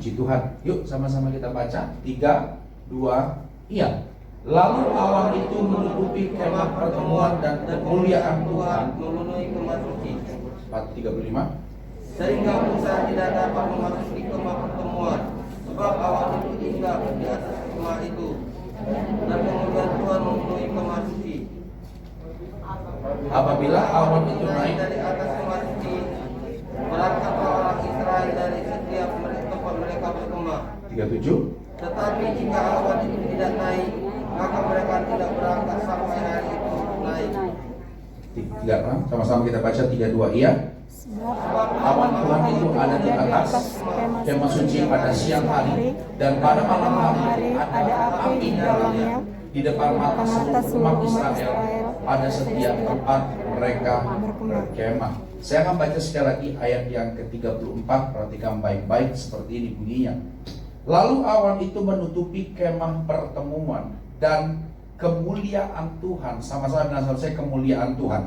Puji Tuhan. Yuk sama-sama kita baca. 3, 2, iya. Lalu awan itu menutupi kemah pertemuan dan kemuliaan Tuhan memenuhi kemah suci. 35. Sehingga Musa tidak dapat memasuki kemah pertemuan, sebab awan itu tinggal di atas kemah itu, dan kemudian Tuhan memenuhi kemah suci. Apabila awan itu naik dari atas kemah suci, berangkatlah orang Israel dari setiap tempat mereka berkemah. 37. Tetapi jika awan itu tidak naik, maka mereka tidak berangkat sampai hari itu naik. 3, sama-sama kita baca. 3, 2, iya. Awan Tuhan itu ada di atas kemah suci pada siang hari, dan pada malam hari ada api di dalamnya di depan mata seluruh umat Israel pada setiap tempat mereka berkemah. Saya akan baca sekali lagi ayat yang ke-34. Perhatikan baik-baik, seperti ini bunyinya. Lalu awan itu menutupi kemah pertemuan dan kemuliaan Tuhan. Sama-sama bilang saya, kemuliaan Tuhan.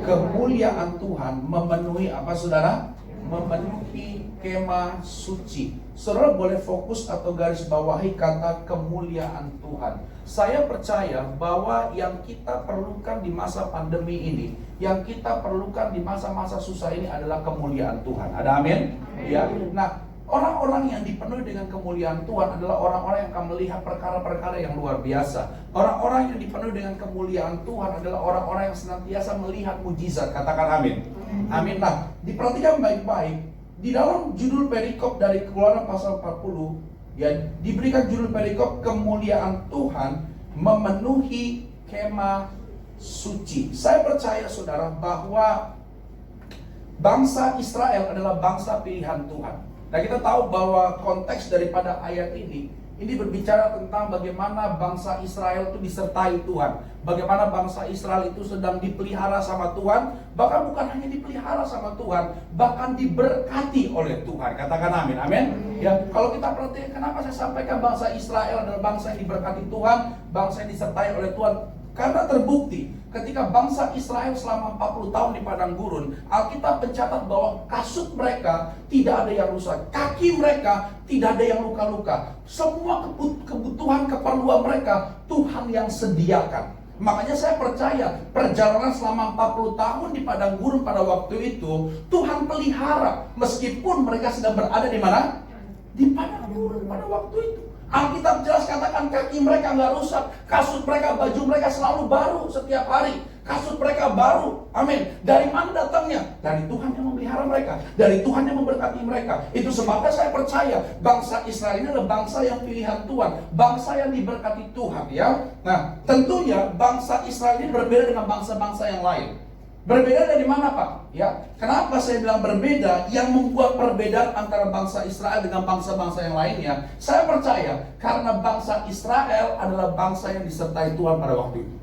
Kemuliaan Tuhan memenuhi apa saudara? Memenuhi kemah suci. Saudara boleh fokus atau garis bawahi kata kemuliaan Tuhan. Saya percaya bahwa yang kita perlukan di masa pandemi ini, yang kita perlukan di masa-masa susah ini adalah kemuliaan Tuhan. Ada amin? Ya. Nah, orang-orang yang dipenuhi dengan kemuliaan Tuhan adalah orang-orang yang akan melihat perkara-perkara yang luar biasa. Orang-orang yang dipenuhi dengan kemuliaan Tuhan adalah orang-orang yang senantiasa melihat mujizat. Katakan amin. Amin. Nah, diperhatikan baik-baik. Di dalam judul perikop dari Keluaran pasal 40, ya, diberikan judul perikop kemuliaan Tuhan memenuhi kemah suci. Saya percaya saudara bahwa bangsa Israel adalah bangsa pilihan Tuhan. Nah, kita tahu bahwa konteks daripada ayat ini berbicara tentang bagaimana bangsa Israel itu disertai Tuhan. Bagaimana bangsa Israel itu sedang dipelihara sama Tuhan. Bahkan bukan hanya dipelihara sama Tuhan, bahkan diberkati oleh Tuhan. Katakan amin, amin. Ya, kalau kita perhatikan kenapa saya sampaikan bangsa Israel adalah bangsa yang diberkati Tuhan, bangsa yang disertai oleh Tuhan. Karena terbukti ketika bangsa Israel selama 40 tahun di padang gurun, Alkitab mencatat bahwa kasut mereka tidak ada yang rusak, kaki mereka tidak ada yang luka-luka. Semua kebutuhan keperluan mereka Tuhan yang sediakan. Makanya saya percaya perjalanan selama 40 tahun di padang gurun pada waktu itu Tuhan pelihara, meskipun mereka sedang berada di mana? Di padang gurun pada waktu itu. Alkitab jelas katakan kaki mereka nggak rusak, kasut mereka, baju mereka selalu baru setiap hari. Kasut mereka baru, amin. Dari mana datangnya? Dari Tuhan yang memelihara mereka, dari Tuhan yang memberkati mereka. Itu sebabnya saya percaya bangsa Israel ini adalah bangsa yang pilihan Tuhan, bangsa yang diberkati Tuhan, ya. Nah, tentunya bangsa Israel ini berbeda dengan bangsa-bangsa yang lain. Berbeda dari mana, Pak? Ya, kenapa saya bilang berbeda? Yang membuat perbedaan antara bangsa Israel dengan bangsa-bangsa yang lainnya, saya percaya karena bangsa Israel adalah bangsa yang disertai Tuhan pada waktu itu.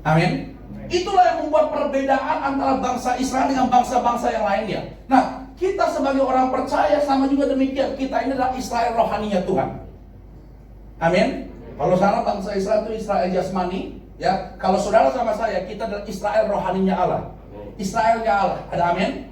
Amin. Itulah yang membuat perbedaan antara bangsa Israel dengan bangsa-bangsa yang lainnya. Nah, kita sebagai orang percaya sama juga demikian. Kita ini adalah Israel rohaninya Tuhan. Amin. Kalau salah bangsa Israel itu Israel jasmani. Ya, kalau saudara sama saya, kita adalah Israel rohaninya Allah. Israelnya Allah. Ada amin?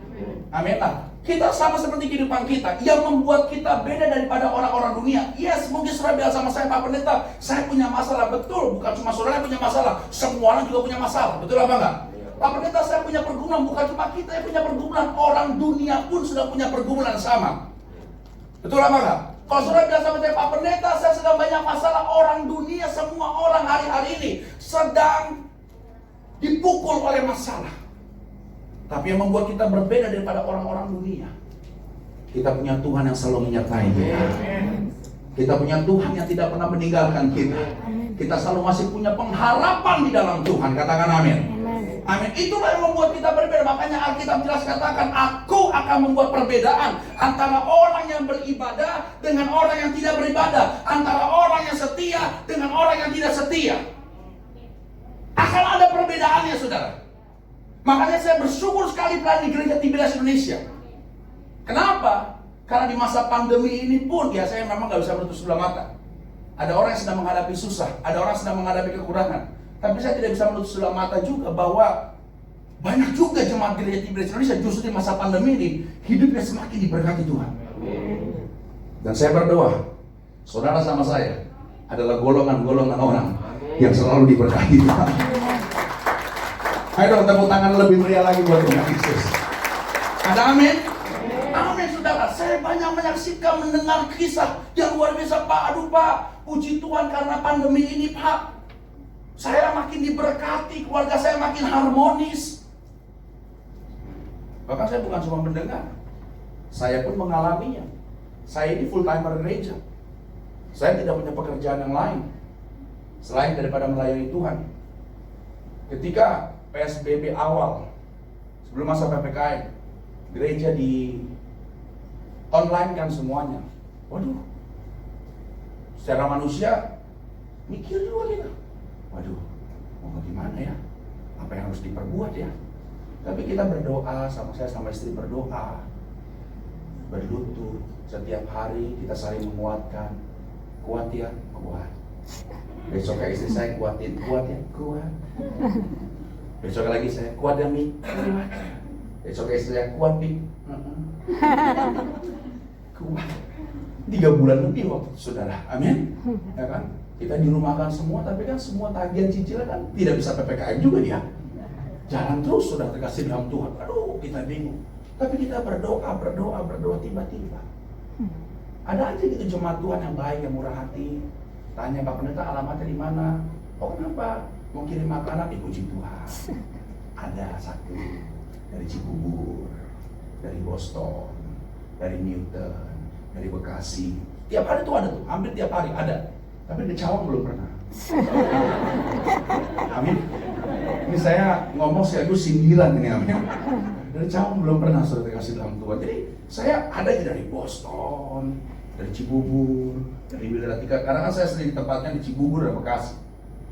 Amin. Nah, kita sama seperti kehidupan kita. Yang membuat kita beda daripada orang-orang dunia. Yes, mungkin saudara bilang sama saya, Pak Pendeta, saya punya masalah. Betul, bukan cuma saudara yang punya masalah, semua orang juga punya masalah. Betul apa enggak? Pak Pendeta, saya punya pergumulan. Bukan cuma kita yang punya pergumulan, orang dunia pun sudah punya pergumulan sama. Betul apa enggak? Kalau saudara bilang sama saya, Pak Pendeta, saya sedang banyak masalah. Orang dunia, semua orang hari-hari ini sedang dipukul oleh masalah. Tapi yang membuat kita berbeda daripada orang-orang dunia, kita punya Tuhan yang selalu menyertai kita. Kita punya Tuhan yang tidak pernah meninggalkan kita. Kita selalu masih punya pengharapan di dalam Tuhan. Katakan amin. Amin. Itulah yang membuat kita berbeda. Makanya Alkitab jelas katakan, aku akan membuat perbedaan antara orang yang beribadah dengan orang yang tidak beribadah, antara orang yang setia dengan orang yang tidak setia. Akan ada perbedaannya, saudara. Makanya saya bersyukur sekali pelayanan di Gereja Tiberias Indonesia. Kenapa? Karena di masa pandemi ini pun, ya saya memang gak bisa menutup sebelah mata. Ada orang yang sedang menghadapi susah, ada orang yang sedang menghadapi kekurangan. Tapi saya tidak bisa menutup sebelah mata juga bahwa Banyak juga jemaat gereja Tiberias Indonesia justru di masa pandemi ini hidupnya semakin diberkati Tuhan. Dan saya berdoa, saudara sama saya adalah golongan-golongan orang yang selalu diberkati Tuhan. Ayo dong tepuk tangan lebih meriah lagi buat Tuhan Yesus. Ada amin? Amin saudara. Saya banyak menyaksikan, mendengar kisah yang luar biasa. Pak, aduh Pak, puji Tuhan karena pandemi ini Pak, saya makin diberkati, keluarga saya makin harmonis. Bahkan saya bukan cuma mendengar, saya pun mengalaminya. Saya ini full timer gereja. Saya tidak punya pekerjaan yang lain selain daripada melayani Tuhan. Ketika PSBB awal, sebelum masa PPKM, gereja di online kan semuanya. Waduh, secara manusia mikir juga kita. Waduh, mau bagaimana ya? Apa yang harus diperbuat ya? Tapi kita berdoa, saya sama istri berdoa, berlutut setiap hari, kita saling menguatkan. Kuat ya, kuat. Besoknya istri saya kuatin, kuat ya, kuat. Besok lagi saya kuat ya Mi, kuat. Besok istri saya kuat Mi, kuat. 3 bulan lebih waktu itu, saudara, amin. Ya kan? Kita dirumahkan semua, tapi kan semua tagihan cicilan kan tidak bisa PPKM juga ya. Jalan terus sudah terkasih dalam Tuhan. Aduh, kita bingung. Tapi kita berdoa, tiba-tiba ada aja gitu jemaat Tuhan yang baik, yang murah hati. Tanya Pak Pendeta alamatnya di mana? Oh kenapa? Mau kirim makanan? Puji Tuhan. Ada satu dari Cibubur, dari Boston, dari Newton, dari Bekasi. Tiap hari tuh ada tuh, hampir tiap hari ada. Tapi di Cawang belum pernah. Amin. Ini saya ngomong sekaligus sindiran ini, amin. Dari Cawang belum pernah sudah dikasih dalam Tuhan. Jadi saya ada dari Boston, dari Cibubur, dari Widaratika. Karena kan saya sering tempatnya di Cibubur dan Bekasi.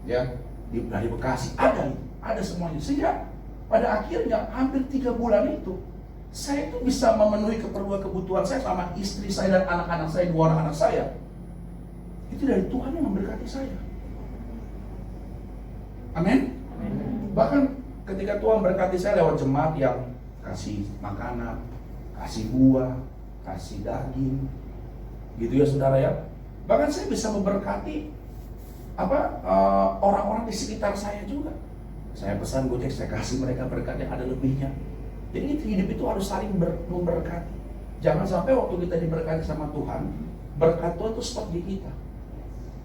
Ya, dari Bekasi ada semuanya. Sehingga pada akhirnya hampir 3 bulan itu saya itu bisa memenuhi kebutuhan saya sama istri saya dan anak-anak saya, 2 orang anak saya. Itu dari Tuhan yang memberkati saya. Amin. Bahkan ketika Tuhan berkati saya lewat jemaat yang kasih makanan, kasih buah, kasih daging, gitu ya saudara ya. Bahkan saya bisa memberkati orang-orang di sekitar saya juga. Saya pesan Gojek, saya kasih mereka berkat yang ada lebihnya. Jadi hidup itu harus saling memberkati. Jangan sampai waktu kita diberkati sama Tuhan, berkat Tuhan itu stop di kita.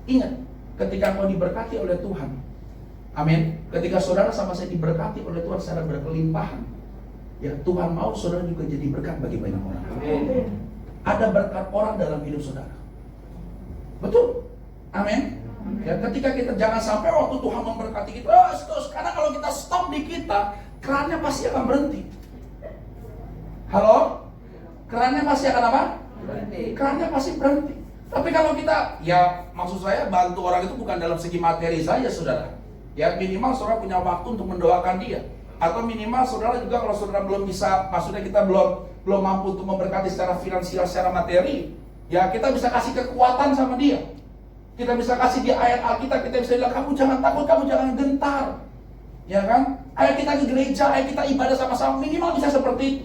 Ingat, ketika kau diberkati oleh Tuhan, amin. Ketika saudara sama saya diberkati oleh Tuhan secara berkelimpahan, ya Tuhan mau saudara juga jadi berkat bagi banyak orang. Amin. Ada berkat orang dalam hidup saudara. Betul? Amin. Ya, ketika kita jangan sampai waktu Tuhan memberkati kita, karena kalau kita stop di kita, kerannya pasti akan berhenti. Halo? Kerannya pasti akan apa? Berhenti. Kerannya pasti berhenti. Tapi kalau kita, ya maksud saya bantu orang itu bukan dalam segi materi saja saudara. Ya minimal saudara punya waktu untuk mendoakan dia. Atau minimal saudara juga kalau saudara belum bisa, maksudnya kita belum mampu untuk memberkati secara finansial, secara materi, ya kita bisa kasih kekuatan sama dia. Kita bisa kasih dia ayat Alkitab, kita bisa bilang kamu jangan takut, kamu jangan gentar. Ya kan? Ayo kita ke gereja, ayo kita ibadah sama-sama, minimal bisa seperti itu.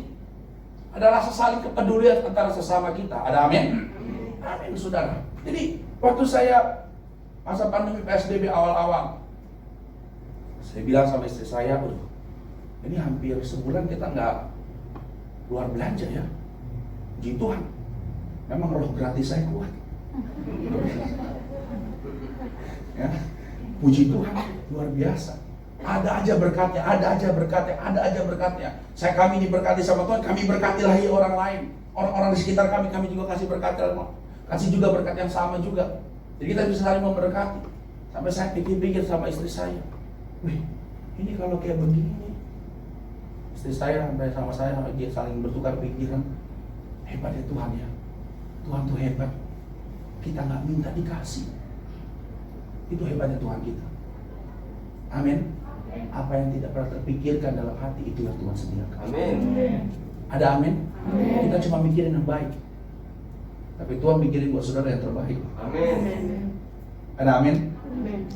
Ada rasa saling kepedulian antara sesama kita. Ada amin? Amin saudara. Jadi waktu saya masa pandemi PSBB awal-awal, saya bilang sama istri saya, ini hampir sebulan kita nggak keluar belanja ya. Puji Tuhan, memang roh gratis saya kuat. Ya, puji Tuhan luar biasa. Ada aja berkatnya, ada aja berkatnya, ada aja berkatnya. Kami diberkati sama Tuhan, kami berkati lagi orang lain. Orang-orang di sekitar kami juga kasih berkat, kasih juga berkat yang sama juga. Jadi kita bisa saling memberkati. Sampai saya pikir-pikir sama istri saya, wih, ini kalau kayak begini, istri saya sampai sama saya dia saling bertukar pikiran. Hebat ya Tuhan ya, Tuhan tuh hebat. Kita nggak minta dikasih. Itu hebatnya Tuhan kita. Amin. Apa yang tidak pernah terpikirkan dalam hati itu yang Tuhan sediakan. Amin. Ada amin? Amin. Kita cuma mikirin yang baik, tapi Tuhan mikirin buat saudara yang terbaik. Amin. Ada amin?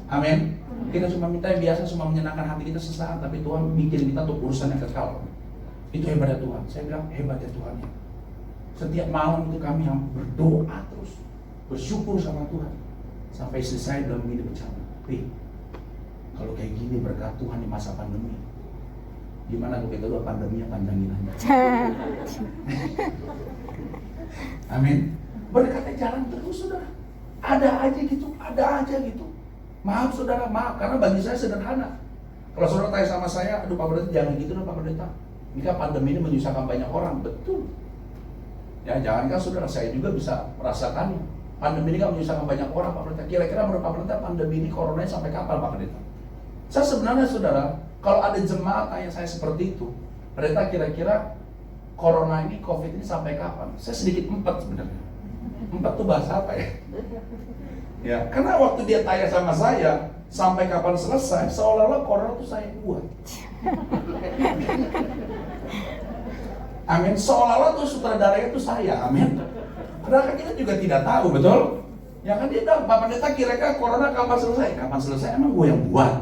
Amin. Kita cuma minta yang biasa, cuma menyenangkan hati kita sesaat, tapi Tuhan bikin kita untuk urusan yang kekal. Itu hebatnya Tuhan. Saya bilang hebatnya Tuhan. Setiap malam itu kami berdoa terus, bersyukur sama Tuhan. Sampai istri saya bilang begini bercanda, kalau kayak gini berkat Tuhan di masa pandemi, gimana kalau kita dulu pandeminya panjangin aja. Amin. Berkatnya jalan terus, saudara. Ada aja gitu. Maaf saudara, maaf, karena bagi saya sederhana. Kalau saudara tanya sama saya, aduh Pak Pendeta jangan gitu dong Pak Pendeta. Ini kan pandemi ini menyusahkan banyak orang, betul. Ya jangankan saudara, saya juga bisa merasakannya. Pandemi ini kan menyusahkan banyak orang Pak Pendeta. Kira-kira menurut Pak Pendeta pandemi ini coronanya sampai kapan Pak Pendeta? Saya sebenarnya saudara, kalau ada jemaat tanya saya seperti itu, Pendeta kira-kira corona ini, covid ini sampai kapan? Saya sedikit empat sebenarnya. Empat tuh bahasa apa ya? Ya, karena waktu dia tanya sama saya sampai kapan selesai, seolah-olah corona itu saya buat. Amin. Seolah-olah tuh sutradaranya itu saya. Amin. Padahal kan kita juga tidak tahu, betul? Ya kan dia bilang, Pak Pendeta kira-kira corona kapan selesai? Kapan selesai? Emang gue yang buat?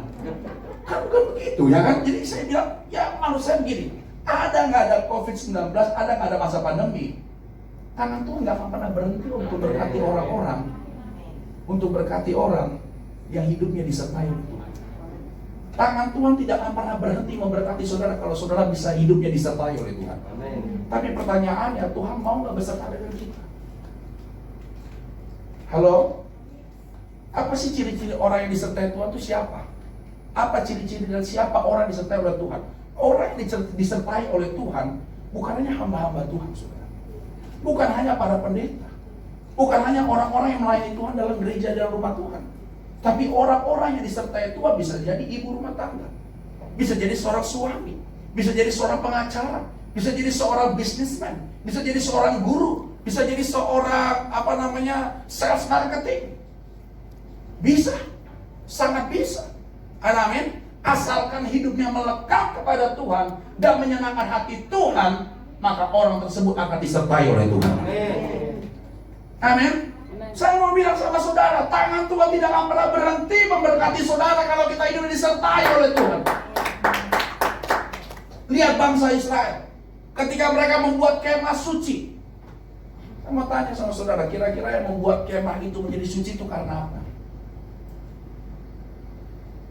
Kan bukan begitu, ya kan? Jadi saya bilang, ya manusia begini. Ada nggak ada COVID-19, ada nggak ada masa pandemi, tangan Tuhan nggak akan pernah berhenti untuk berkati orang-orang, untuk berkati orang yang hidupnya disertai oleh Tuhan. Tangan Tuhan tidak akan pernah berhenti memberkati saudara kalau saudara bisa hidupnya disertai oleh Tuhan. Amin. Tapi pertanyaannya, Tuhan mau nggak beserta dengan kita? Halo? Apa sih ciri-ciri orang yang disertai Tuhan itu siapa? Apa ciri-ciri dan siapa orang yang disertai oleh Tuhan? Orang yang disertai oleh Tuhan bukan hanya hamba-hamba Tuhan, saudara. Bukan hanya para pendeta. Bukan hanya orang-orang yang melayani Tuhan dalam gereja dan rumah Tuhan. Tapi orang-orang yang disertai Tuhan bisa jadi ibu rumah tangga. Bisa jadi seorang suami. Bisa jadi seorang pengacara. Bisa jadi seorang businessman. Bisa jadi seorang guru. Bisa jadi seorang sales marketing. Bisa. Sangat bisa. Amin. Asalkan hidupnya melekat kepada Tuhan dan menyenangkan hati Tuhan, maka orang tersebut akan disertai oleh Tuhan. Amin. Saya mau bilang sama saudara, tangan Tuhan tidak akan pernah berhenti memberkati saudara kalau kita hidup disertai oleh Tuhan. Lihat bangsa Israel, ketika mereka membuat kemah suci. Saya mau tanya sama saudara, kira-kira yang membuat kemah itu menjadi suci itu karena apa?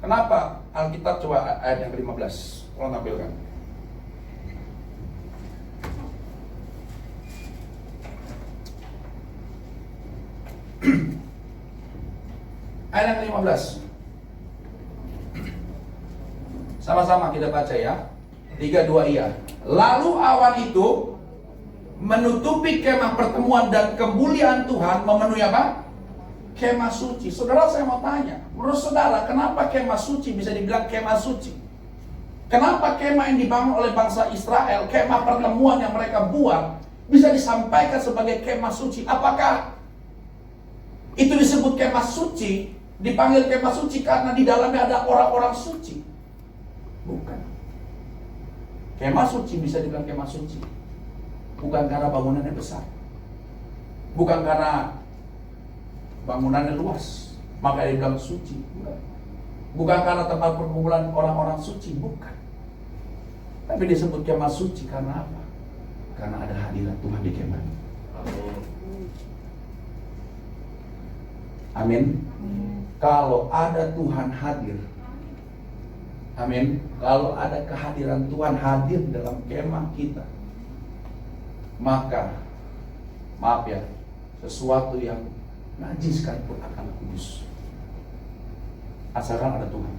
Kenapa? Alkitab coba ayat yang ke-15, tolong tampilkan. Ayat yang ke-15. Sama-sama kita baca ya. 3, 2, iya. Lalu awan itu menutupi kemah pertemuan dan kemuliaan Tuhan memenuhi apa? Kemah suci. Saudara, saya mau tanya, menurut saudara, kenapa kemah suci bisa dibilang kemah suci? Kenapa kemah yang dibangun oleh bangsa Israel, kemah pertemuan yang mereka buat, bisa disampaikan sebagai kemah suci? Apakah itu disebut kemah suci, dipanggil kemah suci karena di dalamnya ada orang-orang suci? Bukan. Kemah suci bisa dibilang kemah suci bukan karena bangunannya besar, bukan karena bangunannya luas maka dibilang suci, bukan karena tempat perkumpulan orang-orang suci, bukan. Tapi disebut kemah suci karena apa? Karena ada hadirat Tuhan di kemah. Amin. Kalau ada Tuhan hadir, amin. Kalau ada kehadiran Tuhan hadir dalam kemah kita, maka maaf ya, sesuatu yang najis sekalipun akan kudus, asalkan ada Tuhan.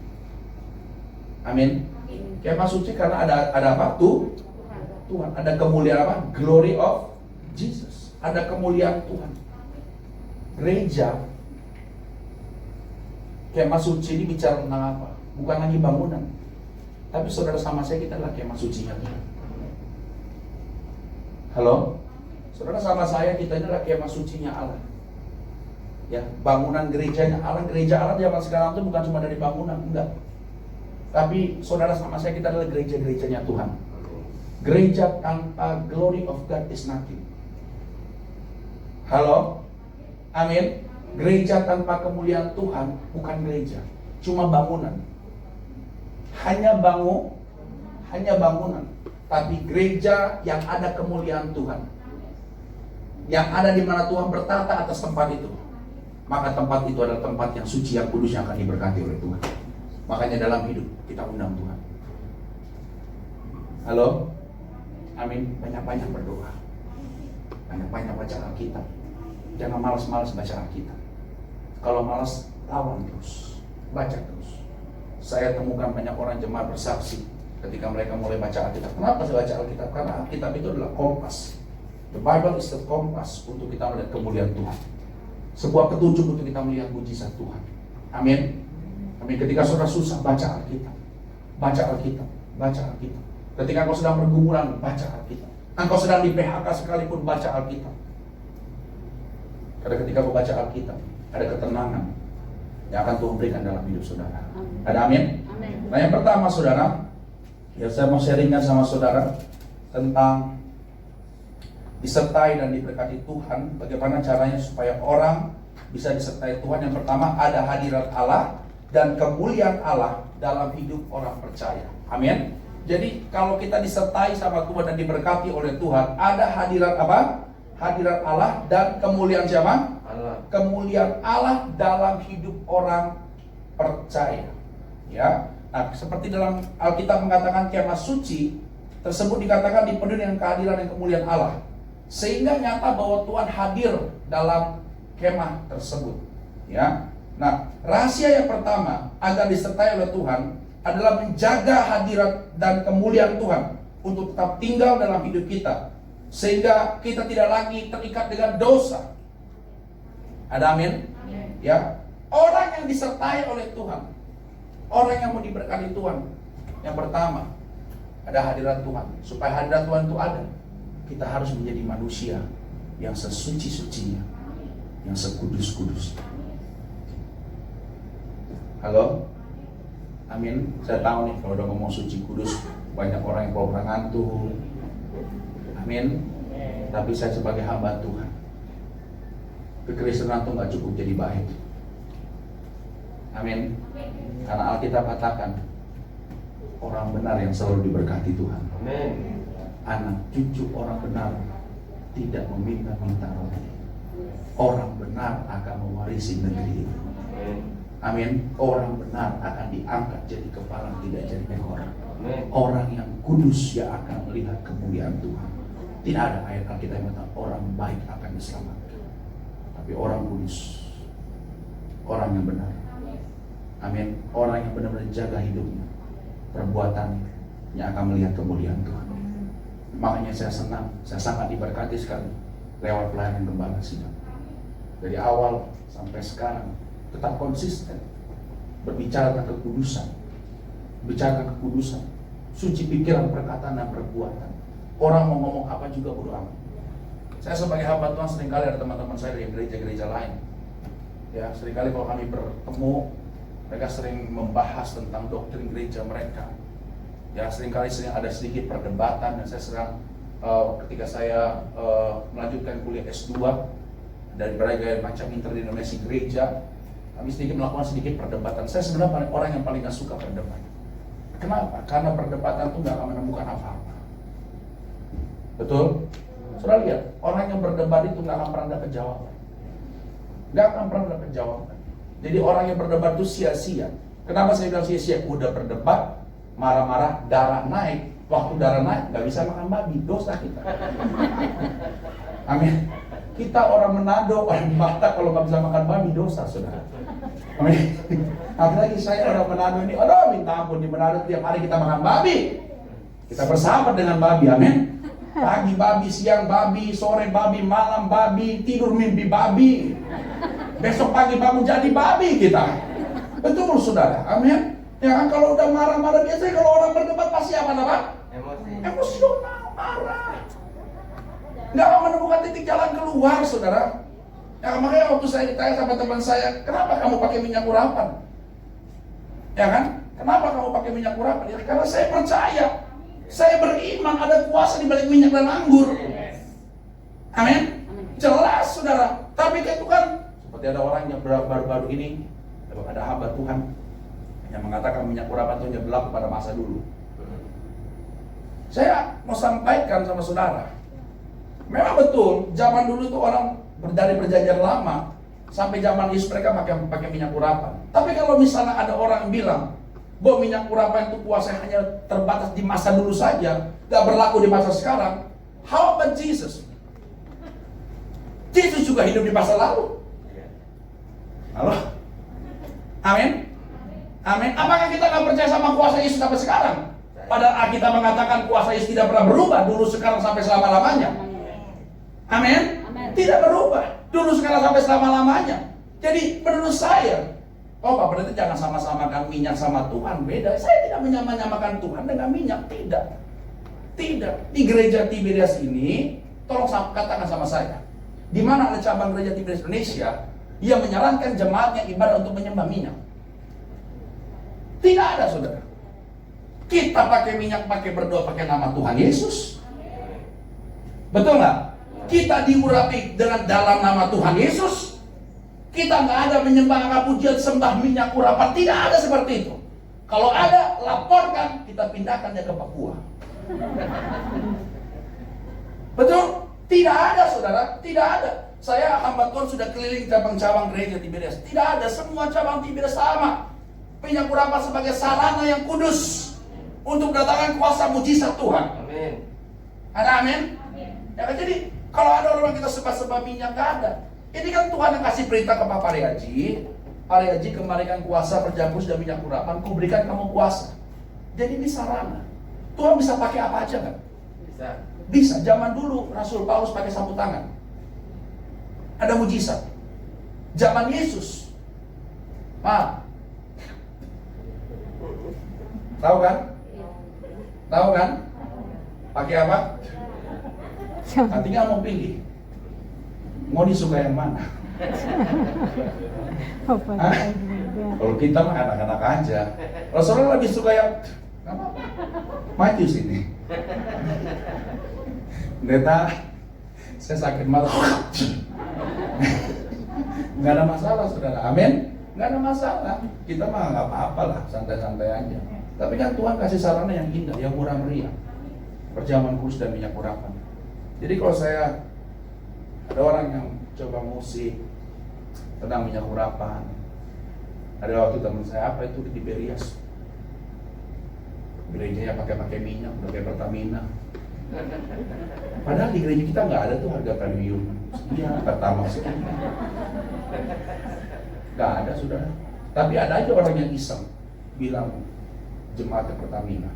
Amin. Kemah suci karena ada apa? Tuhan. Ada kemuliaan apa? Glory of Jesus. Ada kemuliaan Tuhan. Gereja, kemah suci ini bicara tentang apa? Bukan lagi bangunan, tapi saudara sama saya, kita adalah kemah sucinya Tuhan. Halo? Saudara sama saya, kita adalah kemah sucinya Allah. Ya, bangunan gerejanya Allah. Gereja Allah zaman sekarang itu bukan cuma dari bangunan, enggak. Tapi saudara sama saya, kita adalah gereja-gerejanya Tuhan. Gereja tanpa glory of God is nothing. Halo? Amin. Gereja tanpa kemuliaan Tuhan bukan gereja, cuma bangunan. Hanya bangunan. Tapi gereja yang ada kemuliaan Tuhan, yang ada di mana Tuhan bertata atas tempat itu, maka tempat itu adalah tempat yang suci, yang kudus, yang akan diberkati oleh Tuhan. Makanya dalam hidup kita undang Tuhan. Halo? Amin. Banyak-banyak berdoa, banyak-banyak baca Alkitab. Jangan malas-malas baca Alkitab. Kalau malas, lawan terus, baca terus. Saya temukan banyak orang jemaat bersaksi ketika mereka mulai baca Alkitab. Kenapa saya baca Alkitab? Karena Alkitab itu adalah kompas. The Bible is the kompas untuk kita melihat kemuliaan Tuhan. Sebuah petunjuk untuk kita melihat mujizat Tuhan. Amin. Amin. Ketika saudara susah, baca Alkitab. Baca Alkitab. Baca Alkitab. Ketika engkau sedang bergumulan, baca Alkitab. Engkau sedang di PHK sekalipun, baca Alkitab. Karena ketika kau baca Alkitab, ada ketenangan yang akan Tuhan berikan dalam hidup saudara. Ada amin? Amin. Nah, yang pertama saudara, ya saya mau sharingkan sama saudara tentang disertai dan diberkati Tuhan. Bagaimana caranya supaya orang bisa disertai Tuhan? Yang pertama, ada hadirat Allah dan kemuliaan Allah dalam hidup orang percaya. Amin. Jadi kalau kita disertai sama Tuhan dan diberkati oleh Tuhan, ada hadirat apa? Hadirat Allah dan kemuliaan siapa? Allah. Kemuliaan Allah dalam hidup orang percaya. Ya. Nah, seperti dalam Alkitab mengatakan kemah suci tersebut dikatakan dipenuhi dengan kehadiran dan kemuliaan Allah. Sehingga nyata bahwa Tuhan hadir dalam kemah tersebut. Ya. Nah, rahasia yang pertama agar disertai oleh Tuhan adalah menjaga hadirat dan kemuliaan Tuhan untuk tetap tinggal dalam hidup kita, sehingga kita tidak lagi terikat dengan dosa. Ada amin? Ya. Orang yang disertai oleh Tuhan, orang yang mau diberkati Tuhan, yang pertama ada hadirat Tuhan. Supaya hadirat Tuhan itu ada, kita harus menjadi manusia yang sesuci-sucinya, yang sekudus-kudusnya. Halo? Amin. Saya tahu nih kalau udah ngomong suci kudus, banyak orang yang pura-pura ngantuk. Amin. Tapi saya sebagai hamba Tuhan, kekristenan itu gak cukup jadi baik. Amin. Karena Alkitab katakan orang benar yang selalu diberkati Tuhan. Amin. Anak cucu orang benar tidak meminta-minta roti. Orang benar akan mewarisi negeri itu. Amin. Orang benar akan diangkat jadi kepala, tidak jadi ekor. Orang yang kudus yang akan melihat kemuliaan Tuhan. Tidak ada ayat Alkitab yang mengatakan orang baik akan diselamatkan, tapi orang kudus, orang yang benar. Amin. Orang yang benar-benar jaga hidupnya, perbuatannya, yang akan melihat kemuliaan Tuhan. Makanya saya senang, saya sangat diberkati sekali lewat pelayanan Gembala Sidang. Dari awal sampai sekarang tetap konsisten berbicara tentang kekudusan, suci pikiran, perkataan dan perbuatan. Orang mau ngomong apa juga bodo amat. Saya sebagai hamba Tuhan seringkali ada teman-teman saya dari gereja-gereja lain. Ya, seringkali kalau kami bertemu, mereka sering membahas tentang doktrin gereja mereka. Ya, sering ada sedikit perdebatan, dan saya sering ketika saya melanjutkan kuliah S2 dari berbagai macam interdenominasi gereja, kami sedikit melakukan sedikit perdebatan. Saya sebenarnya orang yang paling gak suka berdebat. Kenapa? Karena perdebatan itu gak akan menemukan apa-apa. Betul? Saudara lihat, orang yang berdebat itu gak akan pernah dapat jawaban. Gak akan pernah dapat jawaban. Jadi orang yang berdebat itu sia-sia. Kenapa saya bilang sia-sia? Udah berdebat, marah-marah, darah naik. Waktu darah naik, gak bisa makan babi, dosa kita. Amin. Kita orang Manado, orang Batak, kalau gak bisa makan babi, dosa, saudara. Amin. Apalagi saya orang Manado ini, aduh minta ampun, di Manado tiap hari kita makan babi. Kita bersahabat dengan babi, amin. Pagi babi, siang babi, sore babi, malam babi, tidur mimpi babi. Besok pagi bangun jadi babi kita. Betul saudara, amin. Ya kan, kalau udah marah-marah, biasanya kalau orang berdebat pasti apa? Emosional, marah. Nggak akan menemukan titik jalan keluar, saudara. Ya, makanya waktu saya ditanya sama teman saya, kenapa kamu pakai minyak urapan? Ya kan? Kenapa kamu pakai minyak urapan? Ya, karena saya percaya, saya beriman ada kuasa di balik minyak dan anggur. Amin. Jelas, saudara. Tapi itu kan seperti Seperti ada orang yang baru-baru ini, ada hamba Tuhan yang mengatakan minyak urapan itu hanya berlaku pada masa dulu. Saya mau sampaikan sama saudara, memang betul zaman dulu itu orang dari perjanjian lama sampai zaman Yesus mereka pakai minyak urapan. Tapi kalau misalnya ada orang yang bilang bahwa minyak urapan itu kuasa hanya terbatas di masa dulu saja, gak berlaku di masa sekarang, how about Jesus? Yesus juga hidup di masa lalu. Halo? Amin? Amin. Apakah kita gak percaya sama kuasa Yesus sampai sekarang? Padahal kita mengatakan kuasa Yesus tidak pernah berubah dulu, sekarang, sampai selama-lamanya. Amin? Tidak berubah dulu, sekarang, sampai selama-lamanya. Jadi menurut saya, Pak, berarti jangan sama-samakan minyak sama Tuhan. Beda. Saya tidak menyamakan Tuhan dengan minyak. Tidak. Tidak. Di gereja Tiberias ini, tolong katakan sama saya, di mana ada cabang gereja Tiberias Indonesia yang menyarankan jemaatnya ibadah untuk menyembah minyak? Tidak ada, saudara. Kita pakai minyak, pakai berdoa, pakai nama Tuhan Yesus. Betul nggak? Kita diurapi dengan dalam nama Tuhan Yesus. Kita nggak ada menyembah angka pujian, sembah minyak urapan. Tidak ada seperti itu. Kalau ada, laporkan, kita pindahkan dia ke Papua. Betul? Tidak ada, saudara. Tidak ada. Saya hamba Tuhan sudah keliling cabang-cabang gereja Tiberias. Tidak ada, semua cabang Tiberias sama. Minyak urapan sebagai sarana yang kudus untuk mendatangkan kuasa mujizat Tuhan. Amin. Ada amin? Ya, jadi kalau ada orang kita sembah-sembah minyak, gak ada. Ini kan Tuhan yang kasih perintah ke Pak Pariaji. Pariaji, kembalikan kuasa perjabus dan minyak urapan, kuberikan kamu kuasa. Jadi ini sarana. Tuhan bisa pakai apa aja kan? Bisa. Bisa. Zaman dulu Rasul Paulus pakai sapu tangan. Ada mujizat. Zaman Yesus, tahu kan? Tahu kan? Pakai apa? Nanti nggak mau pilih. Mau disuka yang mana? Kalau kita mah anak-anak aja. Rasulullah lebih suka yang apa? Matius ini. Pendeta, saya sakit mata. Nggak ada masalah, saudara. Amin. Nggak ada masalah. Kita mah nggak apa-apa lah, santai-santai aja. Tapi kan Tuhan kasih sarana yang indah, yang murah meriah. Perjamuan kudus dan minyak urapan. Jadi kalau saya, ada orang yang coba musik tentang minyak urapan. Ada waktu teman saya, apa itu di Tiberias, gerejanya pakai minyak, udah kayak Pertamina. Padahal di gereja kita nggak ada tuh harga premium. Iya, pertama sih. Nggak ada, saudara. Tapi ada aja orang yang iseng bilang jemaatnya Pertamina.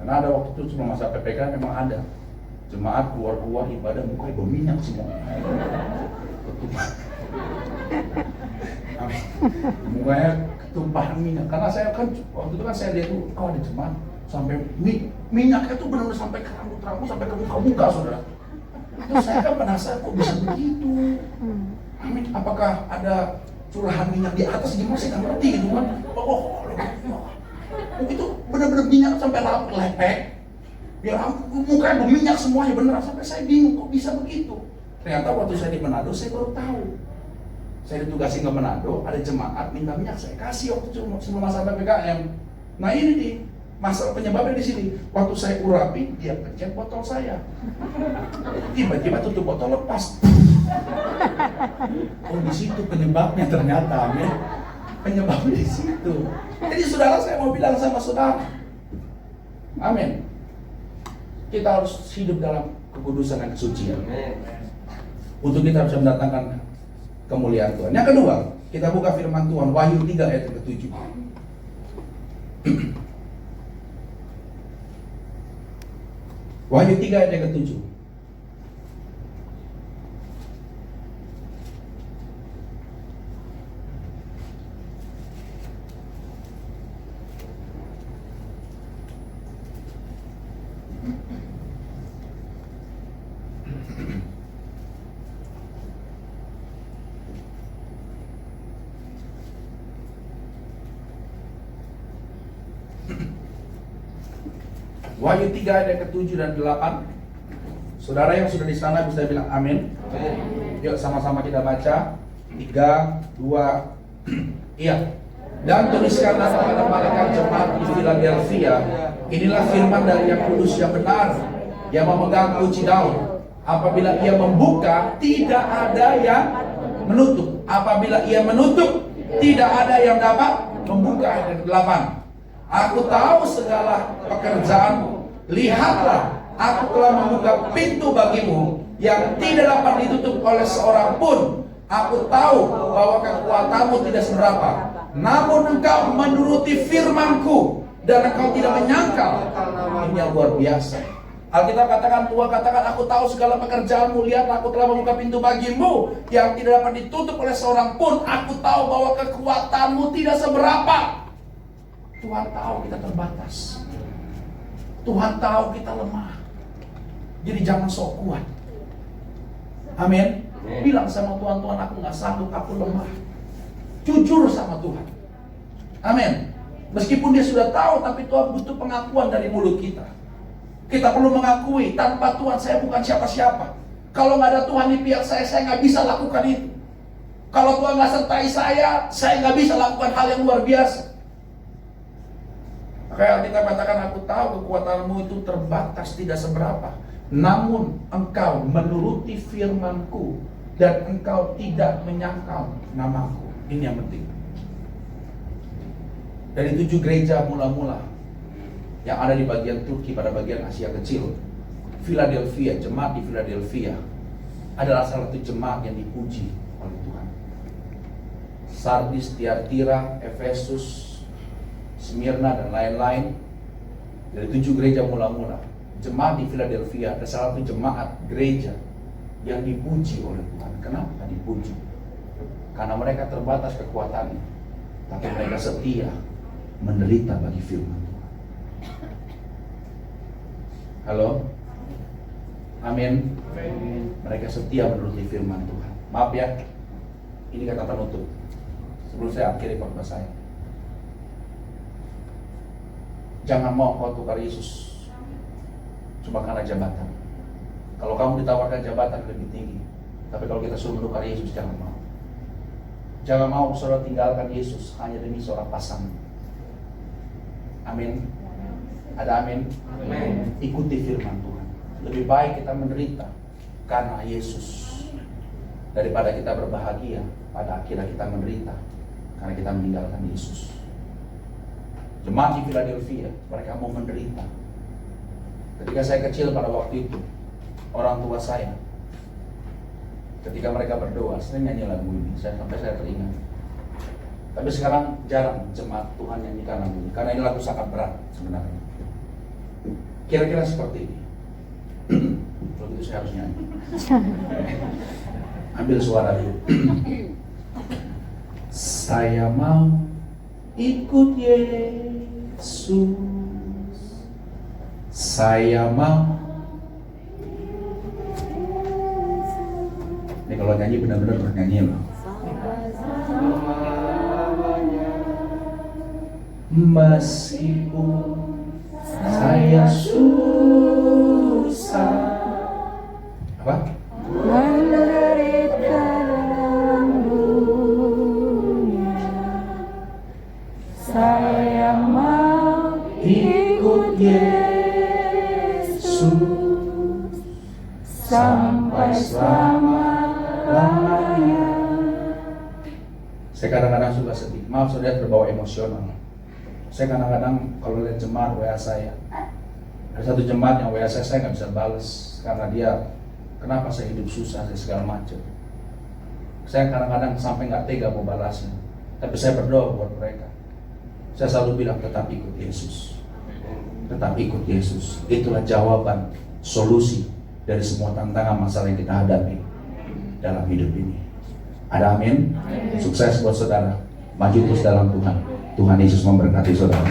Karena ada waktu itu sebelum masa PPK memang ada jemaat keluar ibadah mukanya berminyak semua. Mukanya ketumpahan minyak. Karena saya kan waktu itu kan saya lihat tuh, ada jemaat sampai minyaknya tuh benar-benar sampai ke rambut-rambut, sampai ke muka-muka, saudara. Terus saya kan penasaran kok bisa begitu. Amin. Apakah ada curahan minyak di atas gimana, saya nggak ngerti gitu kan. Itu benar-benar minyak sampai lepek. Ya mukanya berminyak semuanya beneran, sampai saya bingung kok bisa begitu. Ternyata waktu saya di Manado saya baru tahu. Saya ditugasi ke Manado, ada jemaat minta minyak, saya kasih waktu sebelum masa PPKM. Nah ini nih masalah penyebabnya di sini. Waktu saya urapi, dia pencet botol saya. Tiba-tiba tutup botol lepas. Oh di situ penyebabnya ternyata, amin. Penyebabnya di situ. Jadi saudara, saya mau bilang sama saudara, amin. Kita harus hidup dalam kekudusan dan kesucian. Untuk kita bisa mendatangkan kemuliaan Tuhan. Yang kedua, kita buka firman Tuhan, Wahyu 3 ayat ke-7. Wahyu 3 ayat ke-7. Wahyu 3 ayat ke-7 dan 8. Saudara yang sudah di sana bisa bilang amin. Amin. Yuk sama-sama kita baca. 3, 2, iya. Dan tuliskanlah kepada malaikat jemaat di Philadelphia, inilah firman dari Yang Kudus yang benar, yang memegang kunci Daud. Apabila ia membuka, tidak ada yang menutup. Apabila ia menutup, tidak ada yang dapat membuka. Ayat 8. Aku tahu segala pekerjaanmu. Lihatlah, aku telah membuka pintu bagimu yang tidak dapat ditutup oleh seorang pun. Aku tahu bahwa kekuatanmu tidak seberapa, namun engkau menuruti firmanku dan engkau tidak menyangkal. Ini yang luar biasa. Alkitab katakan, Tuhan katakan, aku tahu segala pekerjaanmu. Lihatlah, aku telah membuka pintu bagimu yang tidak dapat ditutup oleh seorang pun. Aku tahu bahwa kekuatanmu tidak seberapa. Tuhan tahu kita terbatas. Tuhan tahu kita lemah. Jadi jangan sok kuat. Amin. Bilang sama Tuhan, Tuhan aku gak sanggup, aku lemah. Jujur sama Tuhan. Amin. Meskipun dia sudah tahu, tapi Tuhan butuh pengakuan dari mulut kita. Kita perlu mengakui, tanpa Tuhan saya bukan siapa-siapa. Kalau gak ada Tuhan di pihak saya gak bisa lakukan itu. Kalau Tuhan gak sertai saya gak bisa lakukan hal yang luar biasa. Makanya kita katakan, aku tahu kekuatanmu itu terbatas, tidak seberapa. Namun engkau menuruti firmanku dan engkau tidak menyangkal namaku. Ini yang penting. Dari 7 gereja mula-mula yang ada di bagian Turki pada bagian Asia Kecil, Philadelphia, jemaat di Philadelphia adalah salah satu jemaat yang dipuji oleh Tuhan. Sardis, Tiatira, Efesus, Smyrna dan lain-lain. Dari 7 gereja mula-mula, jemaat di Philadelphia ada salah satu jemaat gereja yang dipuji oleh Tuhan. Kenapa dipuji? Karena mereka terbatas kekuatannya, tapi mereka setia menderita bagi firman Tuhan. Halo? Amin. Mereka setia menuruti firman Tuhan. Maaf ya, ini kata penutup sebelum saya akhiri khotbah saya. Jangan mau kau tukar Yesus cuma karena jabatan. Kalau kamu ditawarkan jabatan lebih tinggi, tapi kalau kita suruh menukar Yesus, jangan mau. Jangan mau saudara tinggalkan Yesus hanya demi seorang pasangan. Amin. Ada amin? Amin. Ikuti firman Tuhan. Lebih baik kita menderita karena Yesus daripada kita berbahagia pada akhirnya kita menderita karena kita meninggalkan Yesus. Jemaat di Philadelphia, mereka mau menderita. Ketika saya kecil pada waktu itu, orang tua saya, ketika mereka berdoa, sering nyanyi lagu ini, sampai saya teringat. Tapi sekarang jarang jemaat Tuhan nyanyikan lagu ini, karena ini lagu sangat berat sebenarnya. Kira-kira seperti ini. Kalau gitu saya harus nyanyi. Ambil suara dulu. Saya mau ikut Yesus. Saya mau. Ini kalau nyanyi benar-benar bernyanyi loh. Meskipun saya susah. Apa? Menderita dalam dunia, saya mau ikut Yesus sampai selama-lamanya. Saya kadang-kadang suka sedih. Maaf saudara terbawa emosional. Saya kadang-kadang kalau lihat jemaat WA saya, ada satu jemaat yang WA saya nggak bisa balas karena dia, kenapa saya hidup susah, saya segala macam. Saya kadang-kadang sampai nggak tega mau balasnya, tapi saya berdoa buat mereka. Saya selalu bilang tetap ikut Yesus, tetap ikut Yesus. Itulah jawaban, solusi dari semua tantangan masalah yang kita hadapi dalam hidup ini. Ada amin? Sukses buat saudara, maju terus dalam Tuhan. Tuhan Yesus memberkati saudara.